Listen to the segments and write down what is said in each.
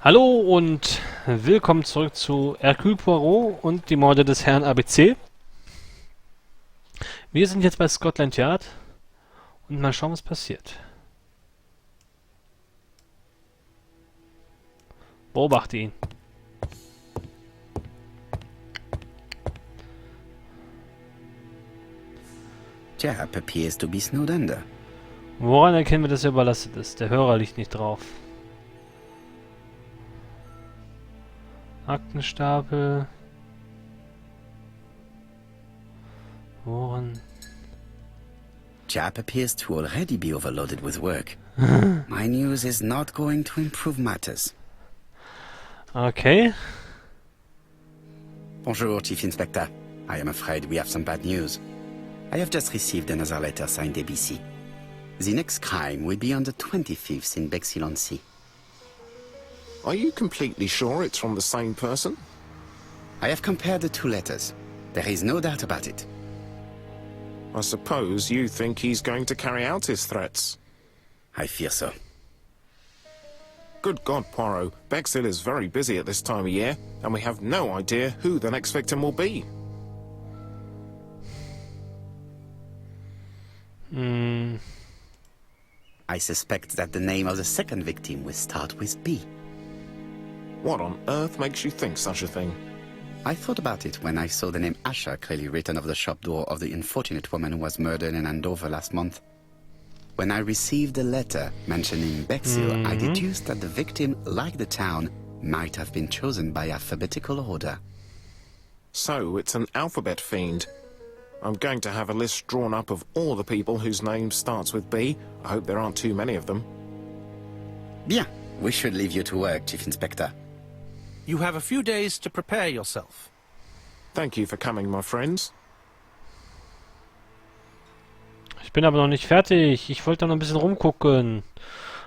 Hallo und willkommen zurück zu Hercule Poirot und die Morde des Herrn ABC. Wir sind jetzt bei Scotland Yard und mal schauen, was passiert. Beobachte ihn. Jap appears to be snowed under. Woran erkennen wir, dass er überlastet ist? Der Hörer liegt nicht drauf. Aktenstapel. Woran? Jap appears to already be overloaded with work. My news is not going to improve matters. Okay. Bonjour, Chief Inspector. I am afraid we have some bad news. I have just received another letter signed ABC. The next crime will be on the 25th in Bexhill-on-Sea. Are you completely sure it's from the same person? I have compared the two letters. There is no doubt about it. I suppose you think he's going to carry out his threats. I fear so. Good God, Poirot. Bexhill is very busy at this time of year, and we have no idea who the next victim will be. I suspect that the name of the second victim will start with B. What on earth makes you think such a thing? I thought about it when I saw the name Asher clearly written over the shop door of the unfortunate woman who was murdered in Andover last month. When I received a letter mentioning Bexhill, I deduced that the victim, like the town, might have been chosen by alphabetical order. So, it's an alphabet fiend. I'm going to have a list drawn up of all the people whose name starts with B. I hope there aren't too many of them. Bien, we should leave you to work, Chief Inspector. You have a few days to prepare yourself. Thank you for coming, my friends. Ich bin aber noch nicht fertig. Ich wollte noch ein bisschen rumgucken.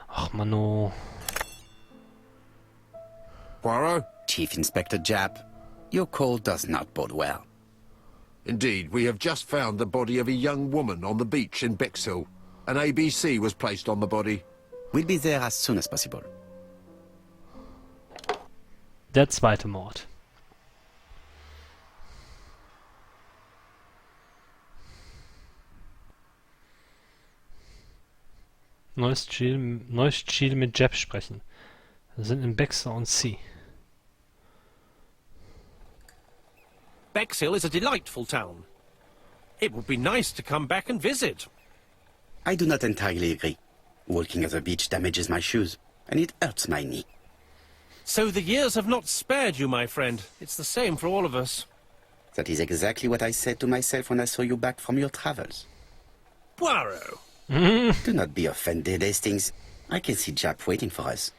Ach, Mano. Poirot? Chief Inspector Jap, your call does not bode well. Indeed, we have just found the body of a young woman on the beach in Bexhill. An ABC was placed on the body. We'll be there as soon as possible. Der zweite Mord. Neues Ziel mit Jap sprechen. Wir sind in Bexhill-on-Sea. Bexhill is a delightful town. It would be nice to come back and visit. I do not entirely agree. Walking at the beach damages my shoes, and it hurts my knee. So the years have not spared you, my friend. It's the same for all of us. That is exactly what I said to myself when I saw you back from your travels. Poirot. Do not be offended, Hastings. I can see Jap waiting for us.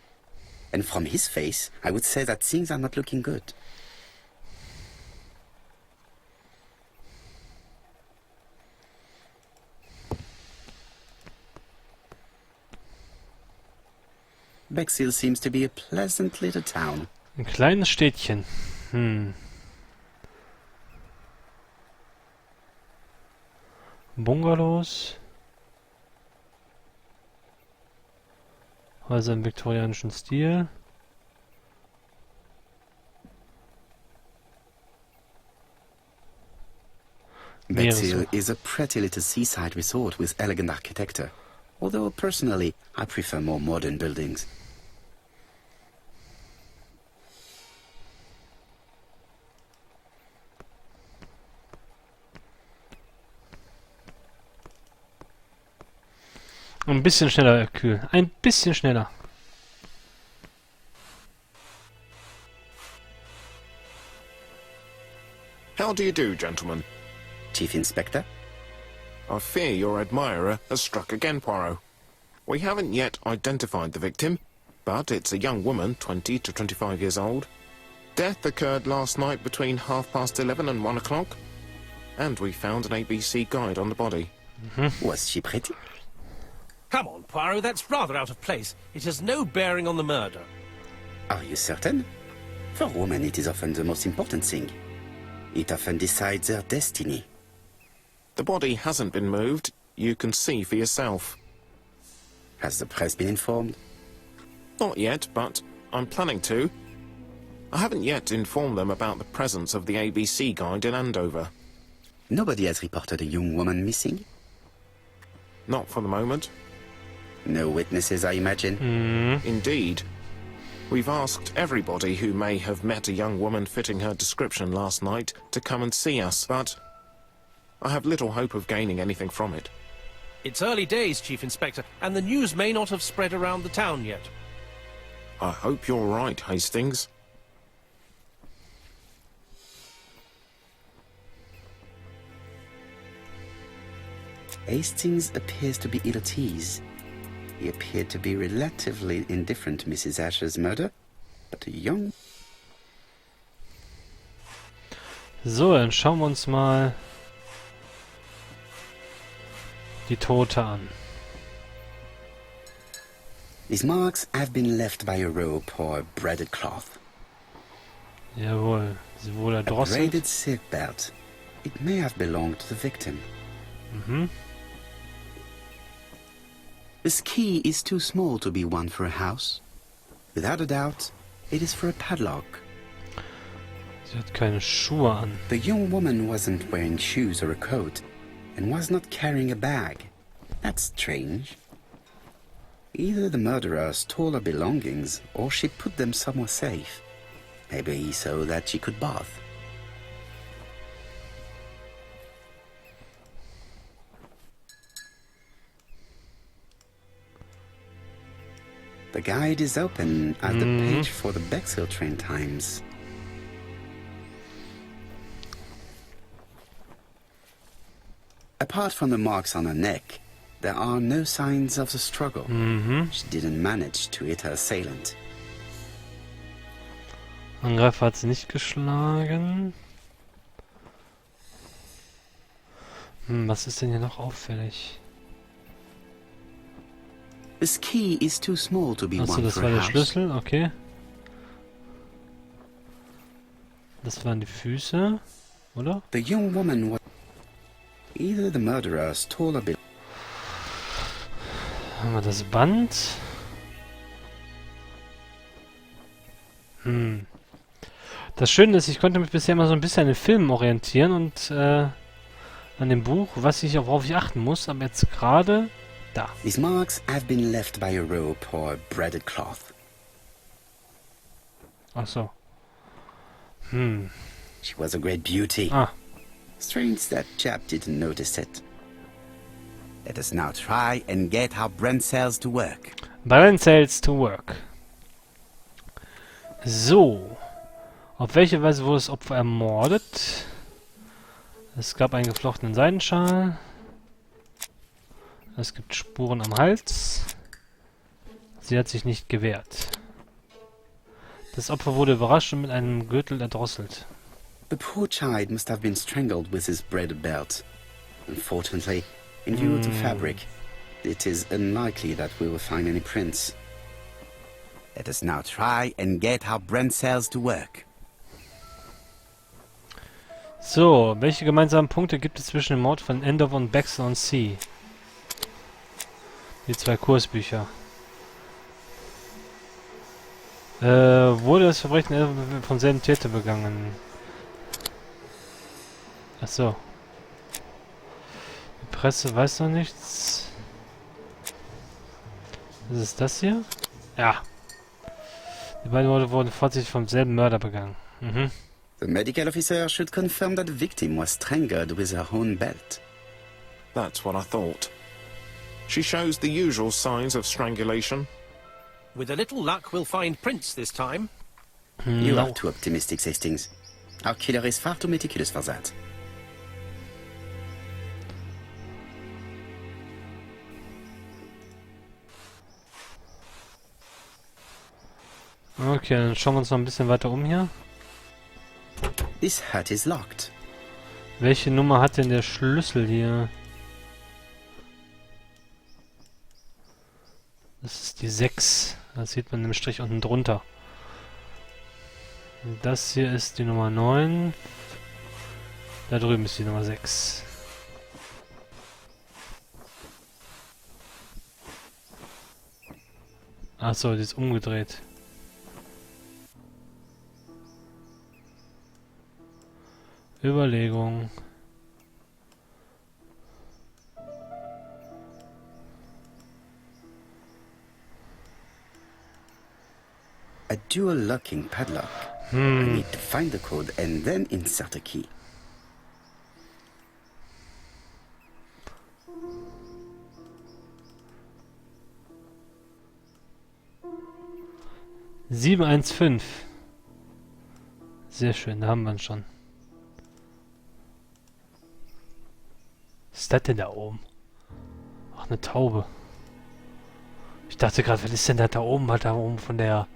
And from his face, I would say that things are not looking good. Bexhill seems to be a pleasant little town. Ein kleines Städtchen. Bungalows. Häuser im viktorianischen Stil. Bexhill is a pretty little seaside resort with elegant architecture. Although personally, I prefer more modern buildings. Ein bisschen schneller, Hercule. Ein bisschen schneller. How do you do, gentlemen? Chief Inspector? I fear your admirer has struck again, Poirot. We haven't yet identified the victim, but it's a young woman, 20 to 25 years old. Death occurred last night between 11:30 and 1 o'clock. And we found an ABC guide on the body. Was she pretty? Come on, Poirot, that's rather out of place. It has no bearing on the murder. Are you certain? For women, it is often the most important thing. It often decides their destiny. The body hasn't been moved. You can see for yourself. Has the press been informed? Not yet, but I'm planning to. I haven't yet informed them about the presence of the ABC guide in Andover. Nobody has reported a young woman missing? Not for the moment. No witnesses, I imagine. Indeed. We've asked everybody who may have met a young woman fitting her description last night to come and see us, but I have little hope of gaining anything from it. It's early days, Chief Inspector, and the news may not have spread around the town yet. I hope you're right, Hastings. Hastings appears to be ill at ease. He appeared to be relatively indifferent to Mrs. Asher's murder, but a young... So, dann schauen wir uns mal die Tote an. These marks have been left by a rope or a braided cloth. Jawohl, sie wurde A erdrosselt. braided silk belt. It may have belonged to the victim. This key is too small to be one for a house. Without a doubt, it is for a padlock. Sie hat keine Schuhe an. The young woman wasn't wearing shoes or a coat, and was not carrying a bag. That's strange. Either the murderer stole her belongings, or she put them somewhere safe. Maybe so that she could bath. The guide is open at the page for the Bexhill train times. Apart from the marks on her neck, there are no signs of the struggle. She didn't manage to hit her assailant. Angreifer hat sie nicht geschlagen. Was ist denn hier noch auffällig? This key is too small to be Achso, one das for war a der house. Schlüssel, okay. Das waren die Füße, oder? The young woman was... Either the murderer stole her belongings. Haben wir das Band? Das Schöne ist, ich konnte mich bisher immer so ein bisschen an den Filmen orientieren und an dem Buch, worauf ich achten muss, aber jetzt gerade da. These marks have been left by a rope or a braided cloth. Ach so. She was a great beauty. Ah, Strange that chap didn't notice it. Let us now try and get our brain cells to work. Brain cells to work. So. Auf welche Weise wurde das Opfer ermordet? Es gab einen geflochtenen Seidenschal. Es gibt Spuren am Hals. Sie hat sich nicht gewehrt. Das Opfer wurde überrascht und mit einem Gürtel erdrosselt. The poor child must have been strangled with his braided belt. Unfortunately, in view of the fabric, it is unlikely that we will find any prints. Let us now try and get our brain cells to work. So, welche gemeinsamen Punkte gibt es zwischen dem Mord von Andover und Bexhill on Sea? Die zwei Kursbücher. Wurde das Verbrechen vom selben Täter begangen? Achso. Die Presse weiß noch nichts. Ist es das hier? Ja. Die beiden Morde wurden vorsätzlich vom selben Mörder begangen. The medical officer should confirm that the victim was strangled with her own belt. That's what I thought. She shows the usual signs of strangulation. With a little luck, we'll find prints this time. You are too optimistic, Hastings. Our killer is far too meticulous for that. Okay, dann schauen wir uns noch ein bisschen weiter um hier. This hut is locked. Welche Nummer hat denn der Schlüssel hier? Das ist die 6. Das sieht man im Strich unten drunter. Und das hier ist die Nummer 9. Da drüben ist die Nummer 6. Achso, die ist umgedreht. Überlegung. A dual locking padlock. I need to find the code and then insert a key. (715). Sehr schön, da haben wir ihn schon. Was ist das denn da oben? Ach, eine Taube. Ich dachte gerade, was ist denn das da oben, was da oben von der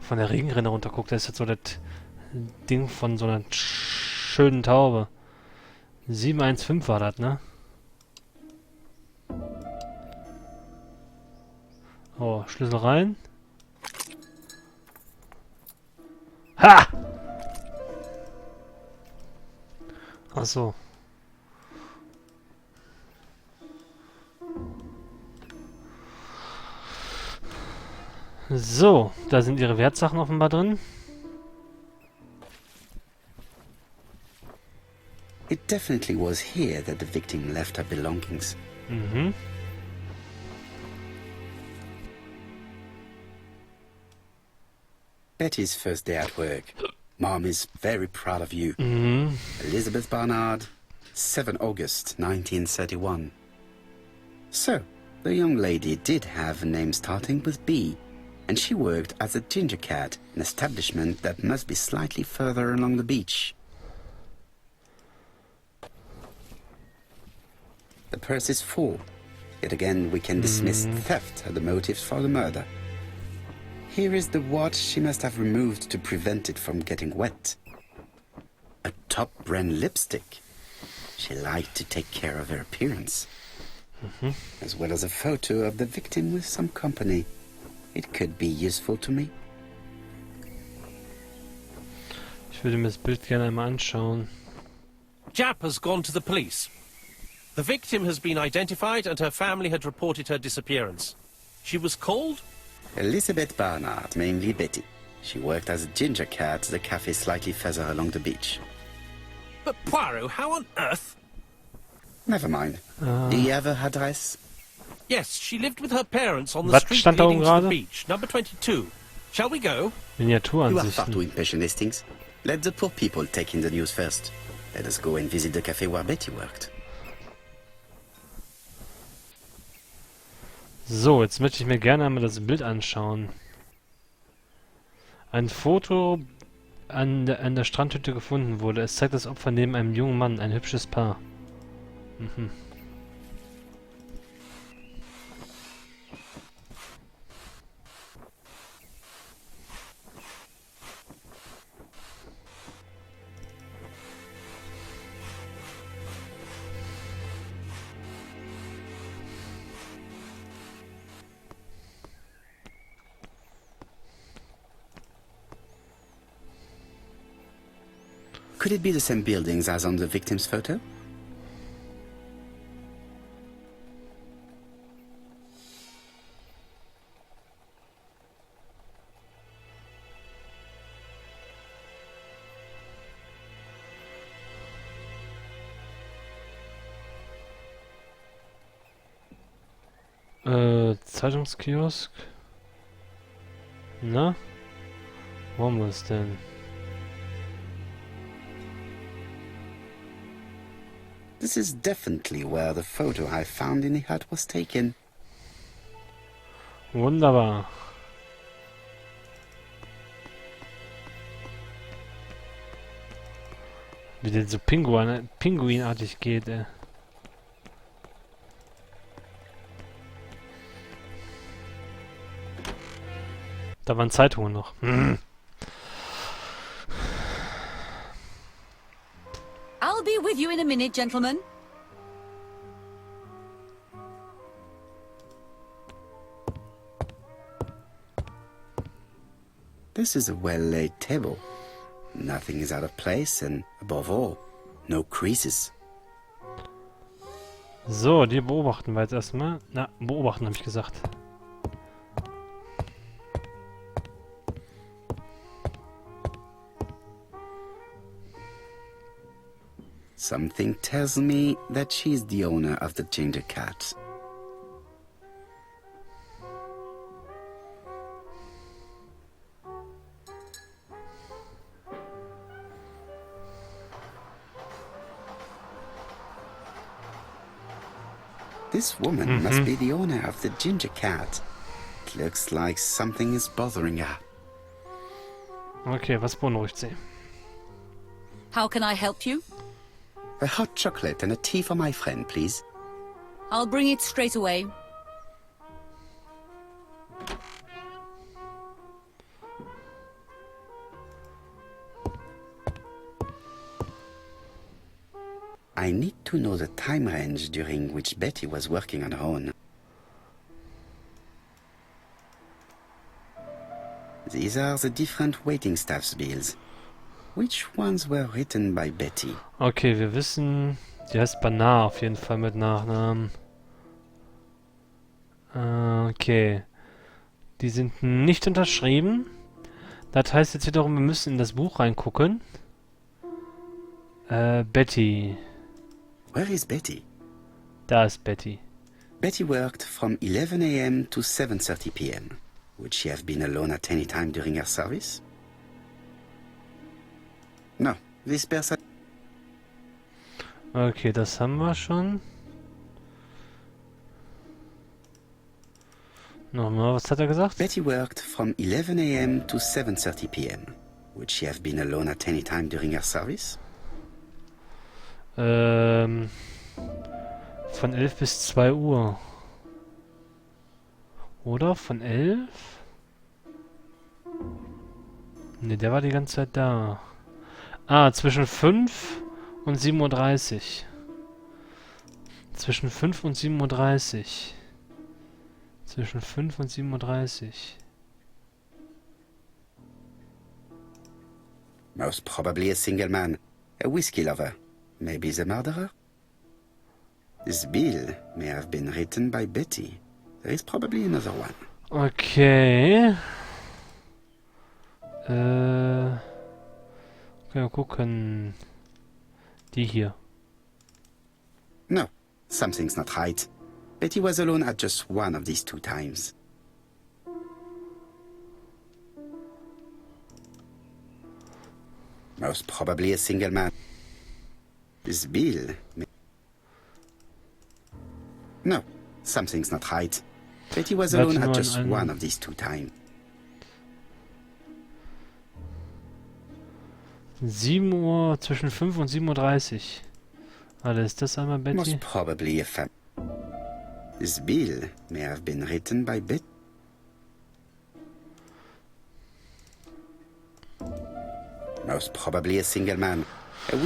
Regenrinne runterguckt? Das ist jetzt so das Ding von so einer schönen Taube. 715 war das, ne? Oh, Schlüssel rein. Ha! Ach so. So, da sind ihre Wertsachen offenbar drin. It definitely was here that the victim left her belongings. Mhm. Betty's first day at work. Mom is very proud of you. Elizabeth Barnard, 7 August 1931. So, the young lady did have a name starting with B, and she worked as a ginger cat, an establishment that must be slightly further along the beach. The purse is full. Yet again, we can dismiss theft as the motives for the murder. Here is the watch she must have removed to prevent it from getting wet. A top brand lipstick. She liked to take care of her appearance. As well as a photo of the victim with some company. It could be useful to me. Ich würde mir das Bild gerne einmal anschauen. Jap has gone to the police. The victim has been identified and her family had reported her disappearance. She was called? Elizabeth Barnard, mainly Betty. She worked as a ginger cat at the cafe slightly further along the beach. But Poirot, how on earth? Never mind. Do you have her address? Yes, she lived with her parents on the Was street stand da leading oben to the gerade? beach, number 22. Shall we go? You are far Miniaturansichten. too impatient, Hastings. Let the poor people take in the news first. Let us go and visit the cafe where Betty worked. So, jetzt möchte ich mir gerne einmal das Bild anschauen. Ein Foto an der Strandhütte gefunden wurde. Es zeigt das Opfer neben einem jungen Mann, ein hübsches Paar. Could it be the same buildings as on the victim's photo? Zeitungskiosk. Na? Wo haben wir es denn? This is definitely where the photo I found in the hut was taken. Wunderbar. Wie der so pinguinartig geht, ey. Da waren Zeitungen noch. I'll be with you in a minute, gentlemen. This is a well-laid table. Nothing is out of place and, above all, no creases. So, die beobachten wir jetzt erstmal. Na, beobachten habe ich gesagt. Something tells me that she's the owner of the ginger cat. This woman must be the owner of the ginger cat. It looks like something is bothering her. Okay, was beunruhigt sie? How can I help you? A hot chocolate and a tea for my friend, please. I'll bring it straight away. I need to know the time range during which Betty was working on her own. These are the different waiting staff's bills. Which ones were written by Betty? Okay, wir wissen, die heißt Banar auf jeden Fall mit Nachnamen. Okay. Die sind nicht unterschrieben. Das heißt jetzt wiederum, wir müssen in das Buch reingucken. Betty. Where is Betty? Da ist Betty. Betty worked from 11 a.m. to 7:30 p.m. Would she have been alone at any time during her service? No, this person... Okay, das haben wir schon. Nochmal, was hat er gesagt? Betty worked from 11 a.m. to 7:30 p.m. Would she have been alone at any time during her service? Von 11 bis 2 Uhr. Oder? Von 11? Ne, der war die ganze Zeit da. Ah, zwischen 5 und 7:30 Uhr. Zwischen 5 und 7:30 Uhr. Zwischen 5 und 7:30 Uhr. Most probably a single man. A whiskey lover. Maybe the murderer? This bill may have been written by Betty. There is probably another one. Okay. Können wir gucken. Die hier. No, something's not right. Betty was alone at just one of these 2 times. Most probably a single man. This bill may... No, something's not right. Betty was alone at just one of these 2 times. 7 Uhr, zwischen 5 und 7:30 Uhr. Alles, das einmal Betty. Most probably a This bill may have been written by Betty. Most probably a single man. A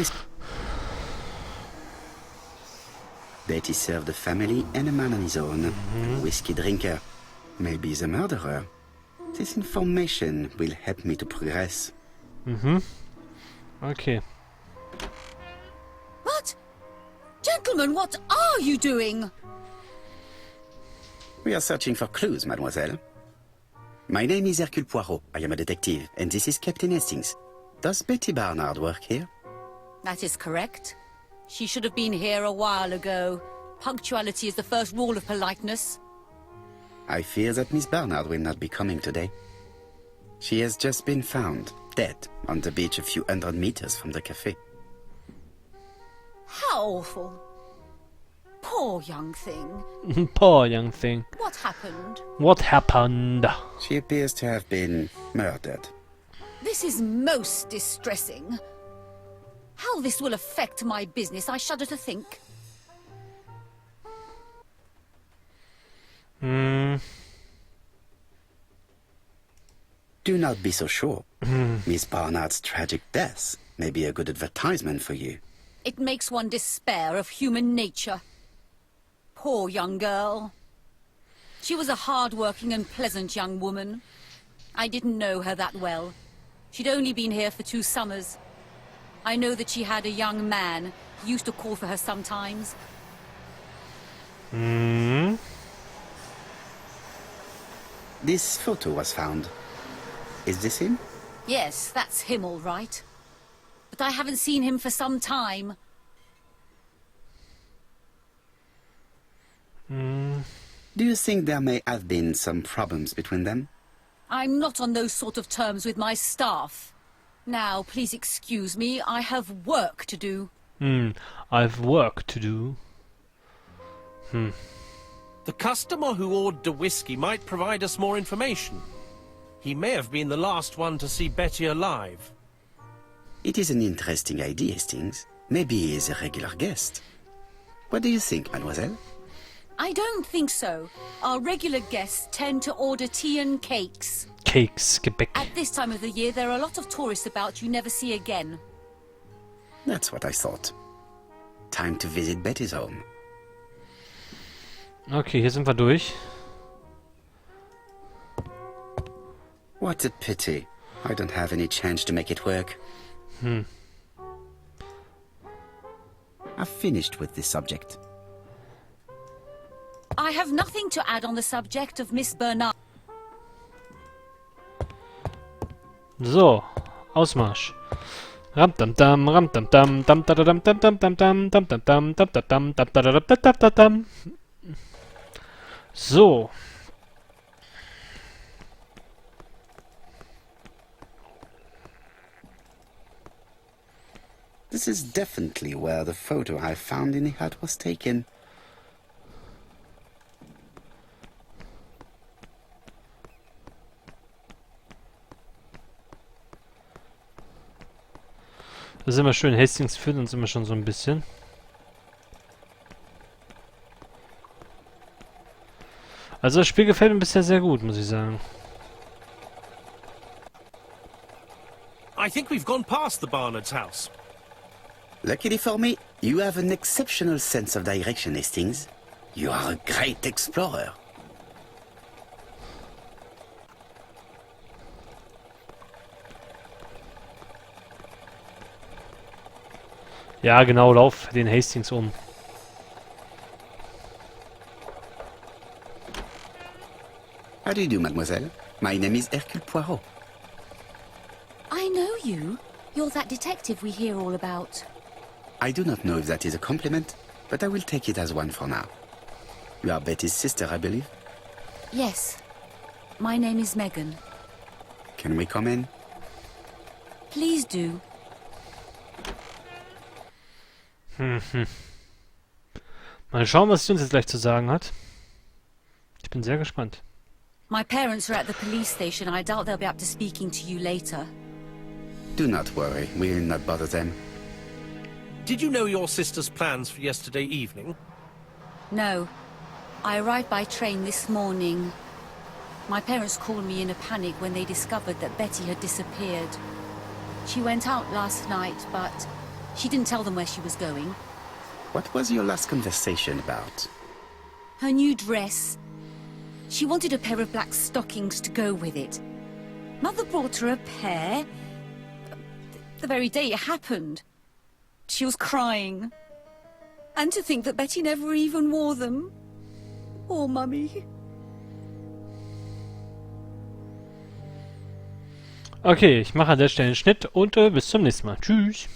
Betty served a family and a man on his own. A whiskey drinker. Maybe the murderer. This information will help me to progress. Okay. What? Gentlemen, what are you doing? We are searching for clues, mademoiselle. My name is Hercule Poirot. I am a detective, and this is Captain Hastings. Does Betty Barnard work here? That is correct. She should have been here a while ago. Punctuality is the first rule of politeness. I fear that Miss Barnard will not be coming today. She has just been found, dead, on the beach a few hundred meters from the cafe. How awful. Poor young thing. Poor young thing. What happened? What happened? She appears to have been murdered. This is most distressing. How this will affect my business, I shudder to think. Do not be so sure. Miss Barnard's tragic death may be a good advertisement for you. It makes one despair of human nature. Poor young girl. She was a hard-working and pleasant young woman. I didn't know her that well. She'd only been here for 2 summers. I know that she had a young man. He used to call for her sometimes. This photo was found. Is this him? Yes, that's him all right. But I haven't seen him for some time. Do you think there may have been some problems between them? I'm not on those sort of terms with my staff. Now, please excuse me, I have work to do. I've work to do. The customer who ordered the whiskey might provide us more information. He may have been the last one to see Betty alive. It is an interesting idea, Hastings. Maybe he is a regular guest. What do you think, mademoiselle? I don't think so. Our regular guests tend to order tea and cakes. Cakes, Gebäck. At this time of the year, there are a lot of tourists about you never see again. That's what I thought. Time to visit Betty's home. Okay, hier sind wir durch. What a pity. I don't have any change to make it work. I've finished with this subject. I have nothing to add on the subject of Miss Bernard. So, Ausmarsch. Ram dam dam, ram dam dam, dam da dam dam dam dam dam dam dam dam dam dam dam dam dam dam dam. So. This is definitely where the photo I found in the hut was taken. Das ist immer schön. Hastings führt uns immer schon so ein bisschen. Also das Spiel gefällt mir bisher sehr gut, muss ich sagen. I think we've gone past the Barnard's house. Luckily for me, you have an exceptional sense of direction, Hastings. You are a great explorer. Ja, genau, lauf den Hastings um. How do you do, mademoiselle? My name is Hercule Poirot. I know you. You're that detective we hear all about. I do not know if that is a compliment, but I will take it as one for now. You are Betty's sister, I believe? Yes. My name is Megan. Can we come in? Please do. Mal schauen, was sie uns jetzt gleich zu sagen hat. Ich bin sehr gespannt. My parents are at the police station. I doubt they'll be up to speaking to you later. Do not worry, we will not bother them. Did you know your sister's plans for yesterday evening? No. I arrived by train this morning. My parents called me in a panic when they discovered that Betty had disappeared. She went out last night, but she didn't tell them where she was going. What was your last conversation about? Her new dress. She wanted a pair of black stockings to go with it. Mother brought her a pair. The very day it happened. She was crying. And to think that Betty never even wore them. Poor Mummy. Okay, ich mache an der Stelle einen Schnitt und bis zum nächsten Mal. Tschüss.